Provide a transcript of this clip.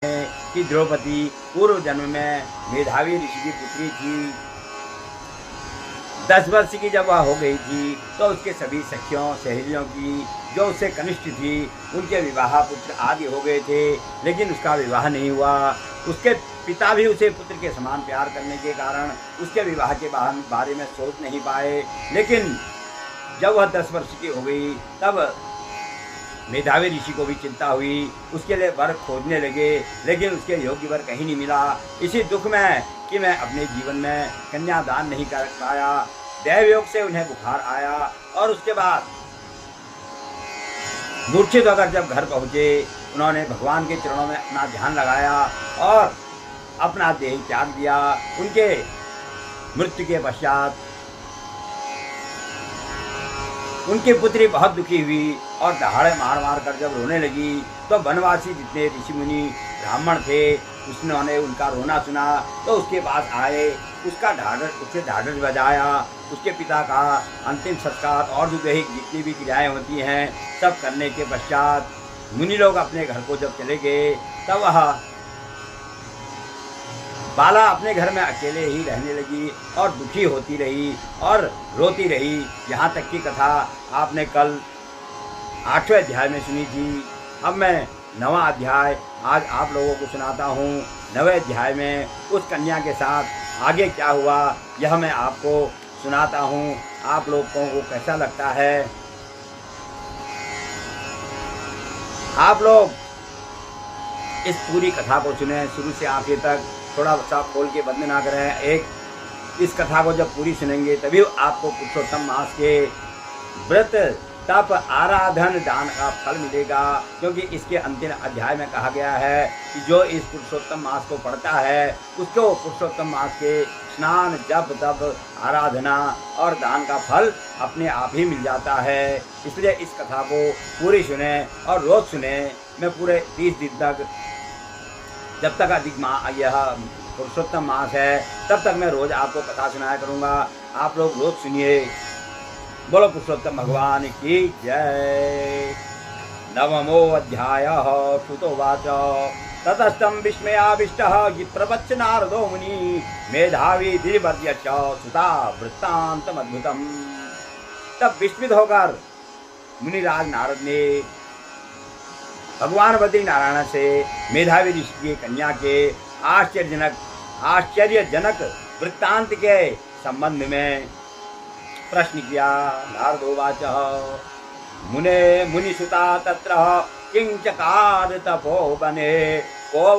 कि द्रौपदी पूर्व जन्म में मेधावी ऋषि की पुत्री थी। 10 वर्ष की जब वह हो गई थी तो उसके सभी सखियों सहेलियों की जो उससे कनिष्ठ थी उनके विवाह पुत्र आदि हो गए थे, लेकिन उसका विवाह नहीं हुआ। उसके पिता भी उसे पुत्र के समान प्यार करने के कारण उसके विवाह के बारे में सोच नहीं पाए। लेकिन जब वह 10 वर्ष की हो गई तब मेधावी ऋषि को भी चिंता हुई, उसके लिए वर खोजने लगे, लेकिन उसके योग्य वर कहीं नहीं मिला। इसी दुख में कि मैं अपने जीवन में कन्यादान नहीं कर पाया, दैवयोग से उन्हें बुखार आया और उसके बाद मूर्छित होकर जब घर पहुँचे उन्होंने भगवान के चरणों में अपना ध्यान लगाया और अपना देह त्याग दिया। उनके मृत्यु के पश्चात उनकी पुत्री बहुत दुखी हुई और दहाड़े मार मार कर जब रोने लगी तो वनवासी जितने ऋषि मुनि ब्राह्मण थे उन्होंने उनका रोना सुना तो उसके पास आए, उसके ढाढ़स बजाया, उसके पिता का अंतिम संस्कार और दैहिक जितनी भी क्रियाएं होती हैं सब करने के पश्चात मुनि लोग अपने घर को जब चले गए तब वह बाला अपने घर में अकेले ही रहने लगी और दुखी होती रही और रोती रही। यहाँ तक की कथा आपने कल 8वें अध्याय में सुनी थी। अब मैं 9वां अध्याय आज आप लोगों को सुनाता हूँ। 9वें अध्याय में उस कन्या के साथ आगे क्या हुआ यह मैं आपको सुनाता हूँ। आप लोगों को कैसा लगता है? आप लोग इस पूरी कथा को सुने शुरू से आखिर तक, थोड़ा सा खोल के बंद ना करें। इस कथा को जब पूरी सुनेंगे तभी आपको पुरुषोत्तम मास के व्रत तप आराधन दान का फल मिलेगा, क्योंकि इसके अंतिम अध्याय में कहा गया है कि जो इस पुरुषोत्तम मास को पढ़ता है उसको पुरुषोत्तम मास के स्नान जप तप आराधना और दान का फल अपने आप ही मिल जाता है। इसलिए इस कथा को पूरी सुने और रोज सुने। मैं पूरे 30 दिन तक जब तक अधिक यह पुरुषोत्तम मास है तब तक मैं रोज आपको कथा सुनाया करूँगा। आप लोग रोज सुनिए। बोलो पुरुषोत्तम भगवान की जय। 9मो अध्यायः श्रुतोवाच ततस्तं विस्मयाविष्टः प्रवच्च नारदो मुनि मेधावी दिवर्य च सुता वृत्तान्तमद्भुतम्। तब विस्मित होकर मुनिराज नारद ने भगवान बद्री नारायण से मेधावी ऋषि की कन्या के आश्चर्यजनक वृत्तांत के संबंध में प्रश्न किया। नारदोवाच मुने मुनिसुता तत्र किंचकार तपोवने को